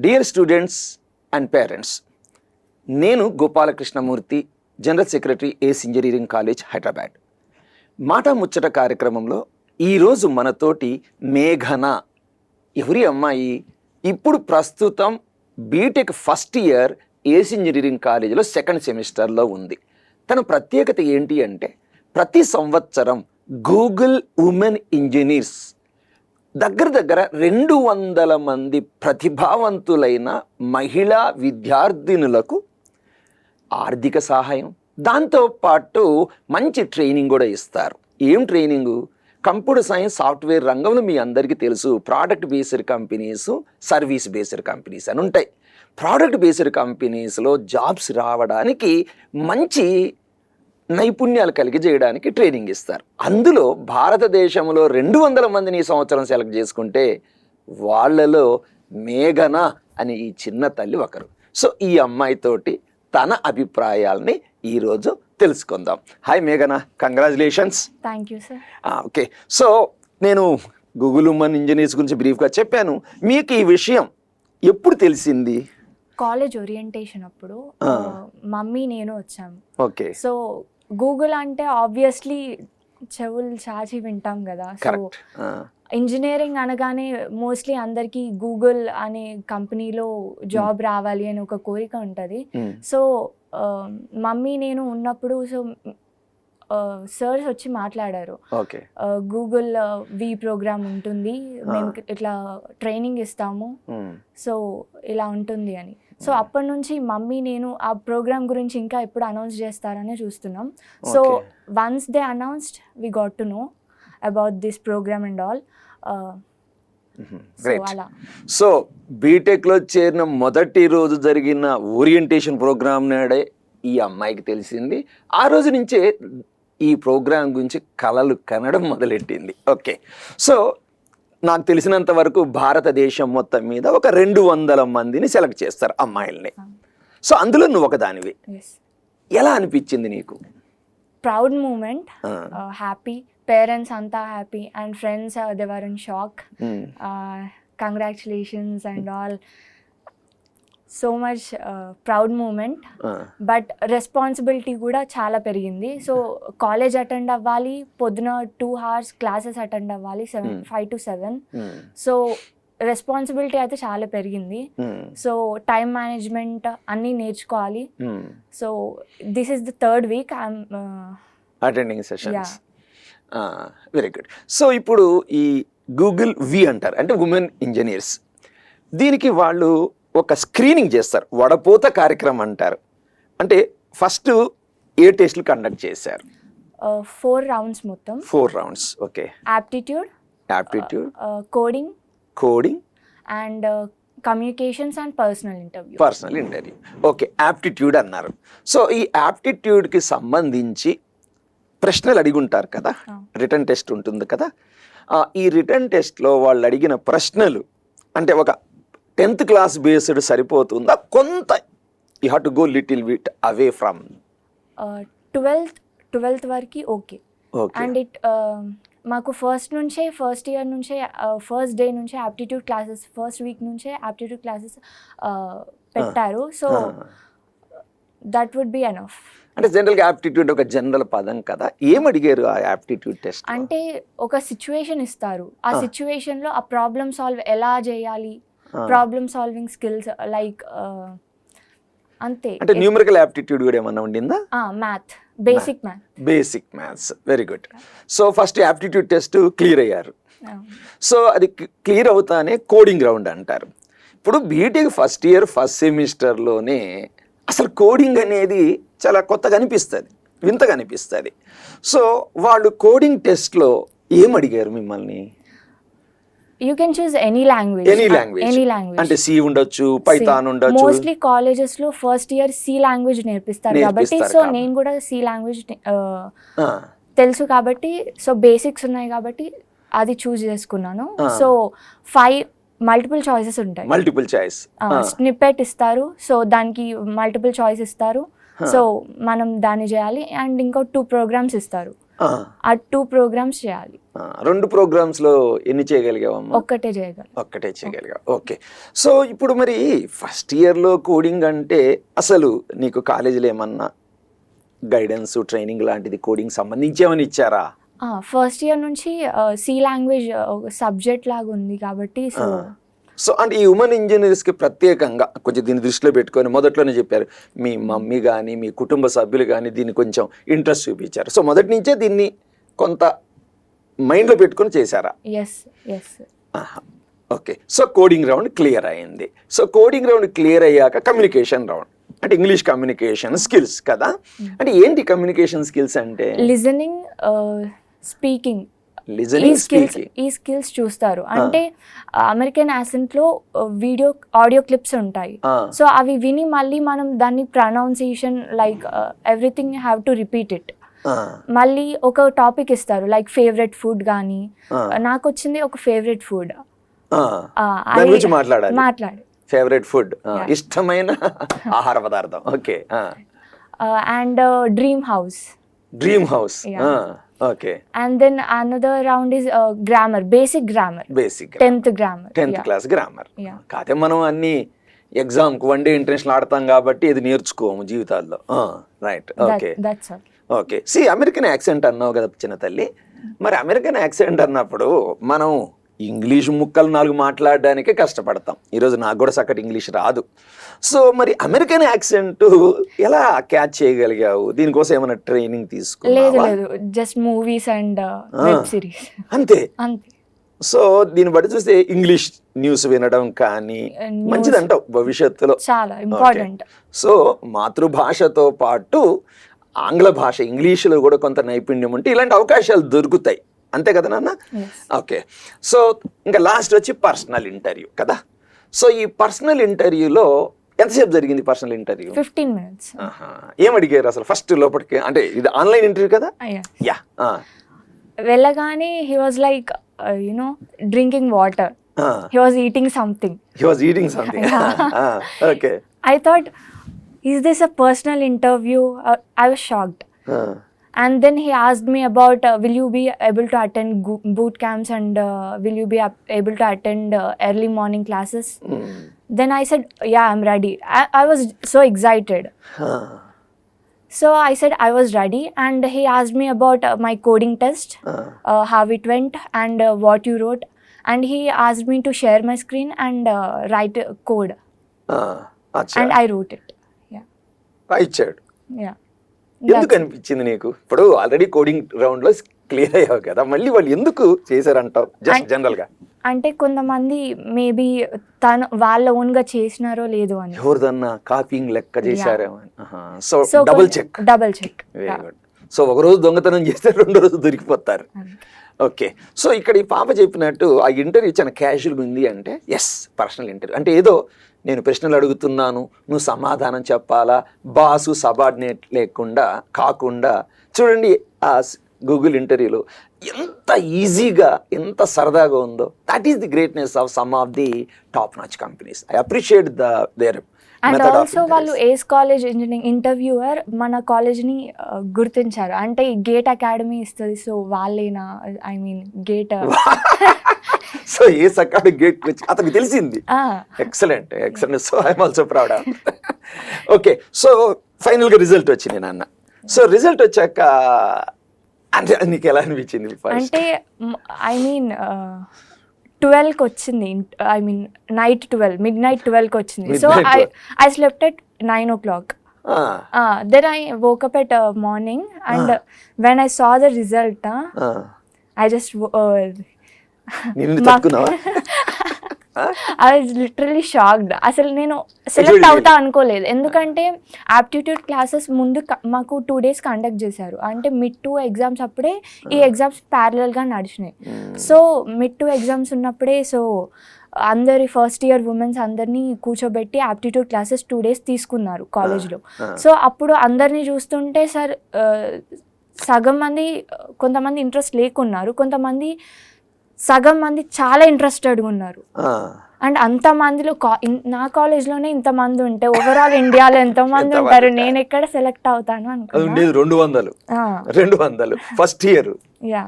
Dear students and parents, నేను Gopalakrishnamurthy, general secretary engineering college Hyderabad. మాట ముచ్చట కార్యక్రమంలో ఈరోజు మనతోటి మేఘన. ఎవరి అమ్మాయి? ఇప్పుడు ప్రస్తుతం బీటెక్ ఫస్ట్ ఇయర్ ఇంజనీరింగ్ కాలేజీలో సెకండ్ సెమిస్టర్లో ఉంది. తన ప్రత్యేకత ఏంటి అంటే, ప్రతి సంవత్సరం గూగుల్ ఉమెన్ ఇంజనీర్స్ దగ్గర 200 మంది ప్రతిభావంతులైన మహిళా విద్యార్థినులకు ఆర్థిక సహాయం, దాంతోపాటు మంచి ట్రైనింగ్ కూడా ఇస్తారు. ఏం ట్రైనింగు? కంప్యూటర్ సైన్స్, సాఫ్ట్వేర్ రంగంలో మీ అందరికీ తెలుసు, product based companies, service based companies అని ఉంటాయి. ప్రోడక్ట్ బేస్డ్ కంపెనీస్లో జాబ్స్ రావడానికి మంచి నైపుణ్యాలు కలిగి చేయడానికి ట్రైనింగ్ ఇస్తారు. అందులో భారతదేశంలో 200 మందిని ఈ సంవత్సరం సెలెక్ట్ చేసుకుంటే వాళ్ళలో మేఘన అని ఈ చిన్న తల్లి ఒకరు. సో ఈ అమ్మాయితోటి తన అభిప్రాయాలని ఈరోజు తెలుసుకుందాం. హాయ్ మేఘన, congratulations. Thank you sir. Okay, so నేను గూగుల్ ఉమెన్ ఇంజనీర్స్ గురించి బ్రీఫ్గా చెప్పాను. మీకు ఈ విషయం ఎప్పుడు తెలిసింది? కాలేజ్ ఓరియంటేషన్ అప్పుడు మమ్మీ నేను వచ్చాము. ఓకే. సో గూగుల్ అంటే ఆబ్వియస్లీ చెవులు చాచి వింటాం కదా. సో ఇంజనీరింగ్ అనగానే మోస్ట్లీ అందరికీ గూగుల్ అనే కంపెనీలో జాబ్ రావాలి అని ఒక కోరిక ఉంటుంది. సో మమ్మీ నేను ఉన్నప్పుడు సో సర్స్ వచ్చి మాట్లాడారు, గూగుల్ వి ప్రోగ్రామ్ ఉంటుంది, మేము ఇట్లా ట్రైనింగ్ ఇస్తాము, సో ఇలా ఉంటుంది అని. సో అప్పటి నుంచి మమ్మీ నేను ఆ ప్రోగ్రామ్ గురించి ఇంకా ఎప్పుడు అనౌన్స్ చేస్తారని చూస్తున్నాం. So once they announced we got to know about this programme and all. అలా సో బీటెక్లో చేరిన మొదటి రోజు జరిగిన ఓరియంటేషన్ ప్రోగ్రామ్ నాడే ఈ అమ్మాయికి తెలిసింది. ఆ రోజు నుంచే ఈ ప్రోగ్రాం గురించి కలలు కనడం మొదలెట్టింది. ఓకే, సో నాకు తెలిసినంత వరకు భారతదేశం మొత్తం మీద ఒక 200 మందిని సెలెక్ట్ చేస్తారు అమ్మాయిల్ని. సో అందులో నువ్వు ఒక దానివి. ఎలా అనిపించింది నీకు? Proud moment, happy. పేరెంట్స్ అంతా happy and friends they were in shock. Congratulations and all. So much proud moment. But responsibility కూడా చాలా పెరిగింది. సో కాలేజ్ అటెండ్ అవ్వాలి, పొద్దున 2 hours క్లాసెస్ అటెండ్ అవ్వాలి, 5 to 7. సో రెస్పాన్సిబిలిటీ అయితే చాలా పెరిగింది. సో టైం మేనేజ్మెంట్ అన్నీ నేర్చుకోవాలి. So this is the 3rd week I'm attending sessions. Very good. So ఇప్పుడు ఈ గూగుల్ వి అంటారు, అంటే ఉమెన్ ఇంజనీర్స్, దీనికి వాళ్ళు ఒక స్క్రీనింగ్ చేస్తారు, వడపోత కార్యక్రమం అంటారు. అంటే ఫస్ట్ ఏ టెస్ట్లు కండక్ట్ చేశారు? 4 rounds మొత్తం. 4 rounds. Okay. Aptitude, coding and communications and personal interview. Okay, aptitude అన్నారు. సో ఈ యాప్టిట్యూడ్కి సంబంధించి ప్రశ్నలు అడిగి ఉంటారు కదా, రిటర్న్ టెస్ట్ ఉంటుంది కదా. ఈ రిటర్న్ టెస్ట్లో వాళ్ళు అడిగిన ప్రశ్నలు అంటే ఒక 10th class బేస్డ్ సరిపోతుందా? కొంత you have to go little bit away from 12th వరకు. ఓకే. అండ్ మాకు ఫస్ట్ ఇయర్ నుంచే ఫస్ట్ డే నుంచే యాప్టిట్యూడ్ క్లాసెస్, ఫస్ట్ వీక్ నుంచే యాప్టిట్యూడ్ క్లాసెస్ పెట్టారు. So that would be enough. అంటే జనరల్గా యాప్టిట్యూడ్ ఒక జనరల్ పదం కదా, ఏం అడిగారు ఆ యాప్టిట్యూడ్ టెస్ట్? అంటే ఒక సిచ్యువేషన్ ఇస్తారు, ఆ సిచ్యువేషన్లో ఆ ప్రాబ్లమ్ సాల్వ్ ఎలా చేయాలి, ప్రాబ్లమ్ సాల్వింగ్ స్కిల్స్ లైక్ అంతే. అంటే న్యూమరికల్ యాప్టిట్యూడ్ కూడా ఏమన్నా ఉండిందా? Math, basic maths. Very good. So first aptitude test clear అయ్యారు. సో అది క్లియర్ అవుతానే కోడింగ్ రౌండ్ అంటారు. ఇప్పుడు బీటెక్ ఫస్ట్ ఇయర్ ఫస్ట్ సెమిస్టర్లోనే అసలు కోడింగ్ అనేది చాలా కొత్తగా అనిపిస్తుంది, వింతగా అనిపిస్తుంది. సో వాళ్ళు కోడింగ్ టెస్ట్లో ఏం అడిగారు మిమ్మల్ని? You can choose any language. అంటే సి ఉండొచ్చు, పైథాన్ ఉండొచ్చు. మోస్ట్లీ కాలేజెస్ లో ఫస్ట్ ఇయర్ సి లాంగ్వేజ్ నేర్పిస్తారు కాబట్టి, సో నేను కూడా సి లాంగ్వేజ్ తెలుసు కాబట్టి, సో బేసిక్స్ ఉన్నాయి కాబట్టి అది చూస్ చేసుకున్నాను. సో 5 multiple choices ఉంటాయి. స్నిప్పెట్ ఇస్తారు, సో దానికి మల్టిపుల్ చాయిస్ ఇస్తారు. సో మనం దాన్ని చేయాలి. అండ్ ఇంకో 2 programs ఇస్తారు. ఆ 2 ప్రోగ్రామ్స్ చేయాలి. 2 ప్రోగ్రామ్స్లో ఎన్ని చేయగలిగావమ్మా? ఒక్కటే చేయగలను. ఒక్కటే చేయగలిగావు. ఓకే. సో ఇప్పుడు మరి ఫస్ట్ ఇయర్లో కోడింగ్ అంటే అసలు నీకు కాలేజీలో ఏమన్నా గైడెన్స్ ట్రైనింగ్ లాంటిది కోడింగ్ సంబంధించి ఏమైనా ఇచ్చారా? ఫస్ట్ ఇయర్ నుంచి సి లాంగ్వేజ్ సబ్జెక్ట్ లాగా ఉంది కాబట్టి సో అంటే ఈ ఉమెన్ ఇంజనీర్స్కి ప్రత్యేకంగా కొంచెం దీన్ని దృష్టిలో పెట్టుకొని మొదట్లోనే చెప్పారు మీ మమ్మీ కానీ మీ కుటుంబ సభ్యులు కానీ దీన్ని కొంచెం ఇంట్రెస్ట్ చూపించారు. సో మొదటి నుంచే దీన్ని కొంత మైండ్లో పెట్టుకొని చేశారా? Yes. Okay. So coding round clear అయింది. సో కోడింగ్ రౌండ్ క్లియర్ అయ్యాక కమ్యూనికేషన్ రౌండ్ అంటే ఇంగ్లీష్ కమ్యూనికేషన్ స్కిల్స్ కదా. అంటే ఏంటి కమ్యూనికేషన్ స్కిల్స్ అంటే? లిజనింగ్, స్పీకింగ్, ఈ స్కిల్స్ చూస్తారు. అంటే అమెరికన్ యాసెంట్లో ఆడియో క్లిప్స్ ఉంటాయి. సో అవి విని మళ్ళీ మనం దాన్ని pronunciation like everything have to repeat it. మళ్ళీ ఒక టాపిక్ ఇస్తారు లైక్ ఫేవరెట్ ఫుడ్ కానీ నాకు వచ్చింది ఒక ఫేవరెట్ ఫుడ్ మాట్లాడి ఫేవరెట్ ఫుడ్ ఇష్టమైన ఆహార పదార్థం. Okay. And dream house. Okay. And then another round is grammar, basic grammar. 10th grammar. 10th class grammar. కాదే మనం అన్ని ఎగ్జామ్కి వన్ డే ఇంటర్నేషనల్ ఆడతాం కాబట్టి ఇది నేర్చుకోము జీవితాల్లో. Right. Okay. That's all. Okay. American accent అన్నావు కదా చిన్న తల్లి. మరి అమెరికన్ యాక్సెంట్ అన్నప్పుడు మనం ఇంగ్లీష్ ముక్కలు 4 మాట్లాడడానికే కష్టపడతాం. ఈరోజు నాకు కూడా చక్కటి ఇంగ్లీష్ రాదు. సో మరి అమెరికన్ యాక్సెంట్ ఎలా క్యాచ్ చేయగలిగావు? దీనికోసం ఏమైనా ట్రైనింగ్ తీసుకున్నావా? లేదు, just movies and web series అంతే. సో దీన్ని బట్టి చూస్తే ఇంగ్లీష్ న్యూస్ వినడం కానీ మంచిదంటావు భవిష్యత్తులో, చాలా ఇంపార్టెంట్. సో మాతృభాషతో పాటు ఆంగ్ల భాష ఇంగ్లీష్లో కూడా కొంత నైపుణ్యం ఉంటే ఇలాంటి అవకాశాలు దొరుకుతాయి. అంతే కదా నాన్న? ఓకే. సో ఇంకా లాస్ట్ వచ్చి పర్సనల్ ఇంటర్వ్యూ కదా. సో ఈ పర్సనల్ ఇంటర్వ్యూలో ఎంతసేపు జరిగింది పర్సనల్ ఇంటర్వ్యూ? 15 minutes. ఏం అడిగారు అసలు ఫస్ట్ లోపలికి? అంటే ఇది ఆన్లైన్ ఇంటర్వ్యూ కదా? యా. వెళ్ళగానే he was like drinking water. He was eating something. Okay. I thought, is this a personal interview? I was shocked. And then he asked me about will you be able to attend boot camps and will you be able to attend early morning classes? Then I said, yeah, I'm ready. I was so excited. So I said I was ready, and he asked me about my coding test, how it went and what you wrote, and he asked me to share my screen and write code. And I wrote it. Yeah. ఎందుకు అనిపించింది నీకు? ఇప్పుడు already coding round లో clear అయ్యావు కదా, మళ్ళీ వాళ్ళు ఎందుకు చేశారంటావు జస్ట్ జనరల్ గా? అంటే కొంతమంది మేబీ వాళ్ళ ఓన్ గా చేసినారో లేదో అని. ఎవరిదన్నా కాపీయింగ్ లెక్క చేశారేమో. So double check. Very good. So ఒక రోజు దొంగతనం చేస్తే 2వ రోజు దొరికిపోతారు. ఓకే. సో ఇక్కడ ఈ పాప చెప్పినట్టు ఆ ఇంటర్వ్యూ చాలా క్యాజువల్గా ఉంది అంటే ఎస్ పర్సనల్ ఇంటర్వ్యూ అంటే ఏదో నేను ప్రశ్నలు అడుగుతున్నాను నువ్వు సమాధానం చెప్పాలా, బాసు సబార్డినేట్ లేకుండా కాకుండా చూడండి ఆ గూగుల్ ఇంటర్వ్యూలో ఎంత ఈజీగా ఎంత సరదాగా ఉందో. That is the greatness of some of the top notch companies. I appreciate there. And also వాళ్ళు ఏస్ కాలేజ్ ఇంజనీరింగ్ ఇంటర్వ్యూవర్ మన కాలేజ్ని గుర్తించారు. అంటే గేట్ అకాడమీ ఇస్తుంది. సో వాళ్ళేనా, I mean GATE. So ACE academy GATE అతనికి తెలిసింది. Excellent. So I'm also proud of. Okay. So ఫైనల్గా రిజల్ట్ వచ్చింది నాన్న. సో రిజల్ట్ వచ్చాక అంటే నీకు ఎలా అనిపించింది? అంటే ఐ మీన్ 12కి వచ్చింది. ఐ మీన్ నైట్ 12, midnight 12కి వచ్చింది. So I slept at 9 o'clock. Then I woke up at morning and when I saw the result, I just I was literally shocked. అసలు నేను సెలెక్ట్ అవుతా అనుకోలేదు. ఎందుకంటే ఆప్టిట్యూడ్ క్లాసెస్ ముందు మాకు 2 days conduct చేశారు. అంటే mid-2 ఎగ్జామ్స్ అప్పుడే ఈ ఎగ్జామ్స్ ప్యారలల్గా నడిచినాయి. సో mid-2 ఎగ్జామ్స్ ఉన్నప్పుడే సో అందరి ఫస్ట్ ఇయర్ ఉమెన్స్ అందరినీ కూర్చోబెట్టి ఆప్టిట్యూడ్ క్లాసెస్ 2 days తీసుకున్నారు కాలేజ్లో. సో అప్పుడు అందరినీ చూస్తుంటే సార్ సగం మంది కొంతమంది ఇంట్రెస్ట్ లేకున్నారు, కొంతమంది సగం మంది చాలా ఇంట్రెస్టెడ్గా ఉన్నారు. అండ్ అంత మందిలో నా కాలేజ్లోనే ఇంతమంది ఉంటే ఓవరాల్ ఇండియాలో ఎంతమంది ఉంటారు, నేను ఎక్కడ సెలెక్ట్ అవుతాను అనుకున్నా. 200 ఫస్ట్ ఇయర్. యా,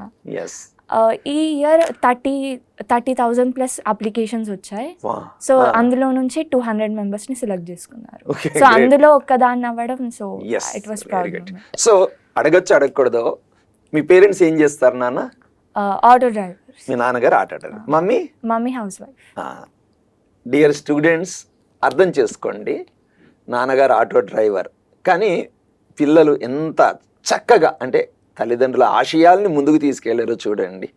ఈ ఇయర్ 30,000 ప్లస్ అప్లికేషన్స్ వచ్చాయి. సో అందులో నుంచి 200 members ని సెలెక్ట్ చేసుకున్నారు. సో అందులో ఒక్కదాన్ని అవ్వడం, so it was proud. So అడగకూడదు, మీ పేరెంట్స్ ఏం చేస్తారు నాన్న? Auto driver. మీ నాన్నగారు auto driver, mummy housewife. Dear students, అర్థం చేసుకోండి, నాన్నగారు ఆటో డ్రైవర్, కానీ పిల్లలు ఎంత చక్కగా అంటే తల్లిదండ్రుల ఆశయాల్ని ముందుకు తీసుకెళ్లారో చూడండి.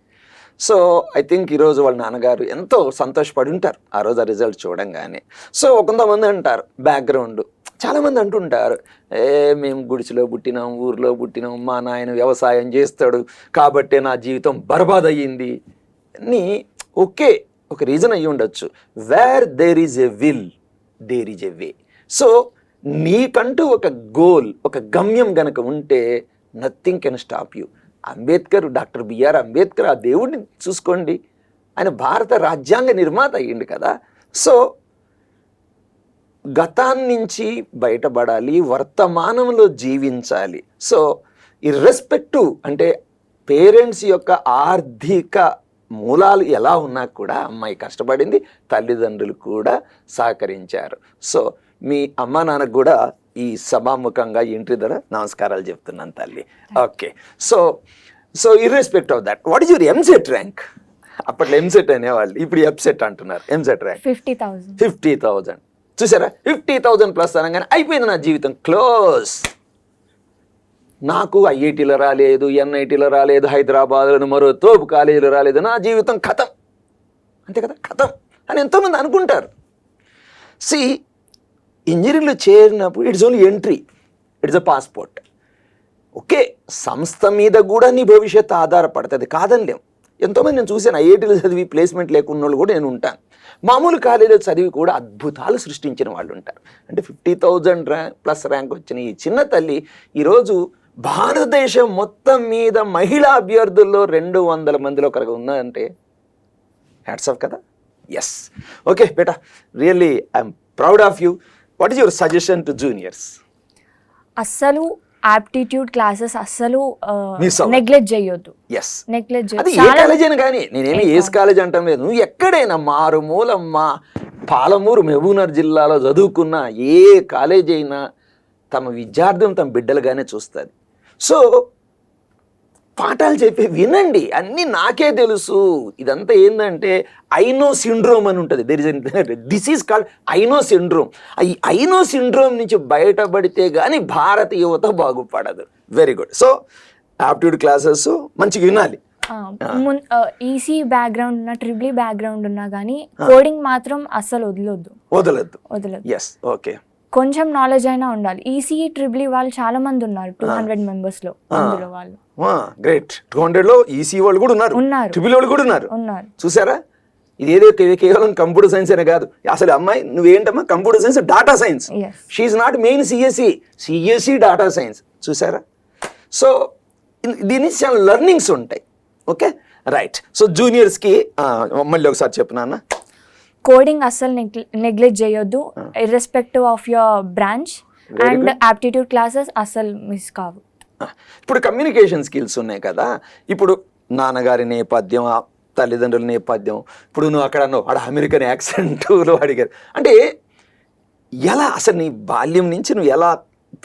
సో ఐ థింక్ ఈరోజు వాళ్ళ నాన్నగారు ఎంతో సంతోషపడి ఉంటారు ఆ రోజు ఆ రిజల్ట్ చూడంగానే. సో కొంతమంది అంటారు బ్యాక్గ్రౌండ్, చాలామంది అంటుంటారు, మేము గుడిసెలో పుట్టినాం, ఊర్లో పుట్టినాం, మా నాయన వ్యవసాయం చేస్తాడు కాబట్టే నా జీవితం బర్బాద్ అయ్యింది అని. ఓకే, ఒక రీజన్ అయ్యి ఉండొచ్చు. Where there is a will there is a way. So నీకంటూ ఒక గోల్, ఒక గమ్యం గనక ఉంటే nothing can stop you. Ambedkar, doctor BR Ambedkar, ఆ దేవుడిని చూసుకోండి, ఆయన భారత రాజ్యాంగ నిర్మాత అయ్యింది కదా. సో గతాన్నించి బయటపడాలి, వర్తమానంలో జీవించాలి. సో ఇర్రెస్పెక్టివ్ అంటే పేరెంట్స్ యొక్క ఆర్థిక మూలాలు ఎలా ఉన్నా కూడా అమ్మాయి కష్టపడింది, తల్లిదండ్రులు కూడా సహకరించారు. సో మీ అమ్మా నాన్నకు కూడా ఈ సభాముఖంగా ఇంటి ద్వారా నమస్కారాలు చెప్తున్నాను తల్లి. Okay, so irrespective of that, what is your EAMCET rank? అప్పట్లో ఎంసెట్ అనేవాళ్ళు, ఇప్పుడు ఎప్సెట్ అంటున్నారు. ఎంసెట్ ర్యాంక్ 50,000. చూసారా, 50,000 ప్లస్ అనగానే అయిపోయింది నా జీవితం, క్లోజ్. నాకు ఐఐటీలో రాలేదు, ఎన్ఐటీలో రాలేదు, హైదరాబాద్లో మరో తోపు కాలేజీలో రాలేదు, నా జీవితం ఖతం, అంతే కదా, ఖతం అని ఎంతోమంది అనుకుంటారు. సి ఇంజనీరింగ్లో చేరినప్పుడు it's only entry, it's a passport. Okay, సంస్థ మీద కూడా నీ భవిష్యత్తు ఆధారపడుతుంది, కాదనిలేం. ఎంతోమంది నేను చూశాను ఐఐటీలో చదివి ప్లేస్మెంట్ లేకున్న వాళ్ళు కూడా నేను ఉంటాను. మామూలు కాలేజీలో చదివి కూడా అద్భుతాలు సృష్టించిన వాళ్ళు ఉంటారు. అంటే 50,000 ప్లస్ ర్యాంక్ వచ్చిన ఈ చిన్న తల్లి ఈరోజు భారతదేశం మొత్తం మీద మహిళా అభ్యర్థుల్లో 200 మందిలో ఒకరికి ఉన్నదంటే హ్యాట్స్ ఆఫ్ కదా. ఎస్, ఓకే బేటా, really I'm proud of you. What is your suggestion to juniors? అస్సలు ఆప్టిట్యూడ్ క్లాసెస్ అస్సలు నెగ్లెక్ట్ చేయొద్దు. అది ఏ కాలేజ్ అయినా కానీ, నేనేమి ఏస్ కాలేజ్ అంటాం లేదు, నువ్వు ఎక్కడైనా మారుమూలమ్మా పాలమూరు మహబూబ్నగర్ జిల్లాలో చదువుకున్న ఏ కాలేజ్ అయినా తమ విద్యార్థులను తమ బిడ్డలుగానే చూస్తుంది. సో పాఠాలు చెప్పి వినండి, అన్నీ నాకే తెలుసు. ఇదంతా ఏంటంటే ఐనో సిండ్రోమ్ అని ఉంటుంది. This is called I know syndrome. ఈ ఐనో సిండ్రోమ్ నుంచి బయటపడితే కానీ భారత యువత బాగుపడదు. Very good. So aptitude classes మంచిగా వినాలి. ఈసీ బ్యాక్గ్రౌండ్ ఉన్నా, ట్రిపుల్ బ్యాక్గ్రౌండ్ ఉన్నా కానీ కోడింగ్ మాత్రం అస్సలు వదలొద్దు. ఎస్, ఓకే, కొంచెం నాలెడ్జ్ అయినా ఉండాలి. ఈసీ ట్రిపుల్ వాళ్ళు చాలా మంది ఉన్నారు, 200 members లో. అందులో వాళ్ళు గ్రేట్, 200 లో ఈసీ వాళ్ళు కూడా ఉన్నారు, ట్రిపుల్ వాళ్ళు కూడా ఉన్నారు. చూసారా, ఇదేదో కేవలం కంప్యూటర్ సైన్స్ అనే కాదు. అసలు అమ్మాయి నువ్వేంటమ్మా, computer science, data science. She's not main CSC data science. చూసారా, సో దీని చాలా లెర్నింగ్స్ ఉంటాయి. Okay, right. సో జూనియర్స్కి మళ్ళీ ఒకసారి చెప్పు నాన్న. కోడింగ్ అస్సలు నెగ్లెక్ట్ చేయొద్దు, irrespective of your branch. And aptitude classes అస్సలు మిస్ కావు. ఇప్పుడు కమ్యూనికేషన్ స్కిల్స్ ఉన్నాయి కదా. ఇప్పుడు నాన్నగారి నేపథ్యం, తల్లిదండ్రుల నేపథ్యం, ఇప్పుడు నువ్వు అక్కడ అమెరికన్ యాక్సెంట్లో అడిగారు అంటే ఎలా, అసలు నీ బాల్యం నుంచి నువ్వు ఎలా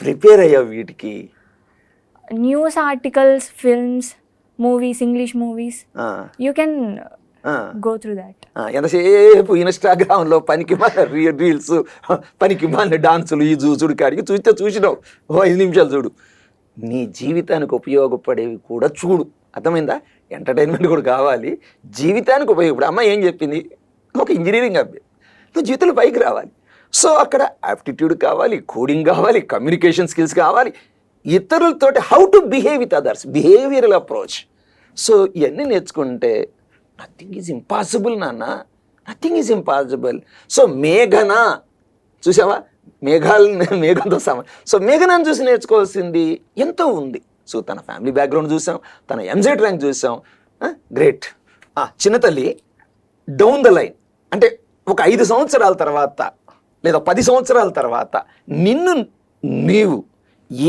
ప్రిపేర్ అయ్యావు వీటికి? News articles, films, movies, English movies, you can go through that. ఎంతసేపు ఇన్స్టాగ్రామ్లో పనికి మాల రీల్స్, పనికి మాల డాన్సులు, ఈ చూసుడు కాడికి చూసినావు 5 నిమిషాలు చూడు. నీ జీవితానికి ఉపయోగపడేవి కూడా చూడు, అర్థమైందా? ఎంటర్టైన్మెంట్ కూడా కావాలి, జీవితానికి ఉపయోగపడే. అమ్మ ఏం చెప్పింది, ఒక ఇంజనీరింగ్ అబ్బాయి, నువ్వు జీవితంలో పైకి రావాలి. సో అక్కడ యాప్టిట్యూడ్ కావాలి, కోడింగ్ కావాలి, కమ్యూనికేషన్ స్కిల్స్ కావాలి, ఇతరులతోటి how to behave with others, behavioural approach. So ఇవన్నీ నేర్చుకుంటే నథింగ్ ఈజ్ ఇంపాసిబుల్ నాన్న, నథింగ్ ఈజ్ ఇంపాసిబుల్. సో మేఘన చూసావా, మేఘంతో సమానం. సో మేఘనాన్ని చూసి నేర్చుకోవాల్సింది ఎంతో ఉంది. సో తన ఫ్యామిలీ బ్యాక్గ్రౌండ్ చూసాం, తన ఎంసెట్ ర్యాంక్ చూసాం, గ్రేట్. చిన్న తల్లి, డౌన్ ద లైన్ అంటే ఒక 5 సంవత్సరాల తర్వాత లేదా 10 సంవత్సరాల తర్వాత నిన్ను నీవు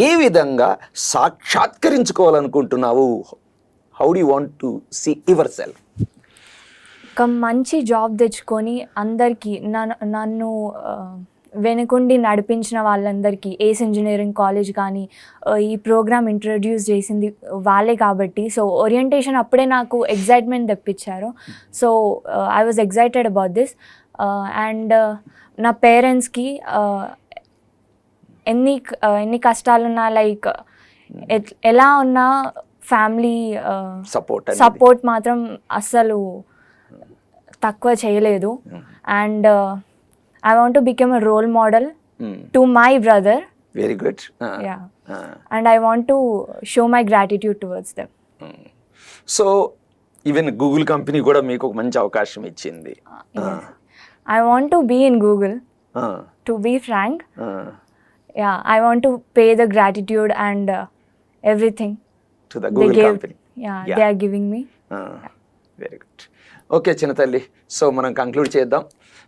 ఏ విధంగా సాక్షాత్కరించుకోవాలనుకుంటున్నావు? How do you want to see yourself? ఒక మంచి జాబ్ తెచ్చుకొని అందరికీ నన్ను వెనుకుండి నడిపించిన వాళ్ళందరికీ, ఏస్ ఇంజనీరింగ్ కాలేజ్ కానీ ఈ ప్రోగ్రామ్ ఇంట్రడ్యూస్ చేసింది వాళ్ళే కాబట్టి, సో ఓరియంటేషన్ అప్పుడే నాకు ఎగ్జైట్మెంట్ తెప్పించారు. So I was excited about this. And నా పేరెంట్స్కి ఎన్ని కష్టాలున్నా, లైక్ ఎలా ఉన్నా ఫ్యామిలీ సపోర్ట్ మాత్రం అస్సలు తక్కువ చేయలేదు. And I want to become a role model to my brother. Very good. Yeah. And I want to show my gratitude towards them. So, even Google company కూడా మీకు ఒక మంచి అవకాశం ఇచ్చింది. Yes. I want to be in Google. To be frank. Yeah, I want to pay the gratitude and everything to the Google company. Yeah, they are giving me. Very good. Okay చిన్న తల్లి, so మనం conclude చేద్దాం.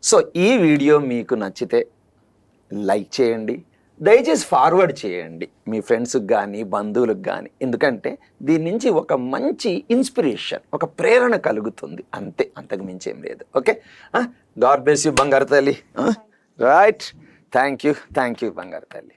So ఈ video మీకు నచ్చితే like చేయండి, దయచేసి forward చేయండి మీ ఫ్రెండ్స్కి కానీ బంధువులకు కానీ, ఎందుకంటే దీని నుంచి ఒక మంచి ఇన్స్పిరేషన్, ఒక ప్రేరణ కలుగుతుంది, అంతే, అంతకు మించి ఏం లేదు. ఓకే, గాడ్ బ్లెస్ యూ బంగారు తల్లి. రైట్, థ్యాంక్ యూ బంగారు తల్లి.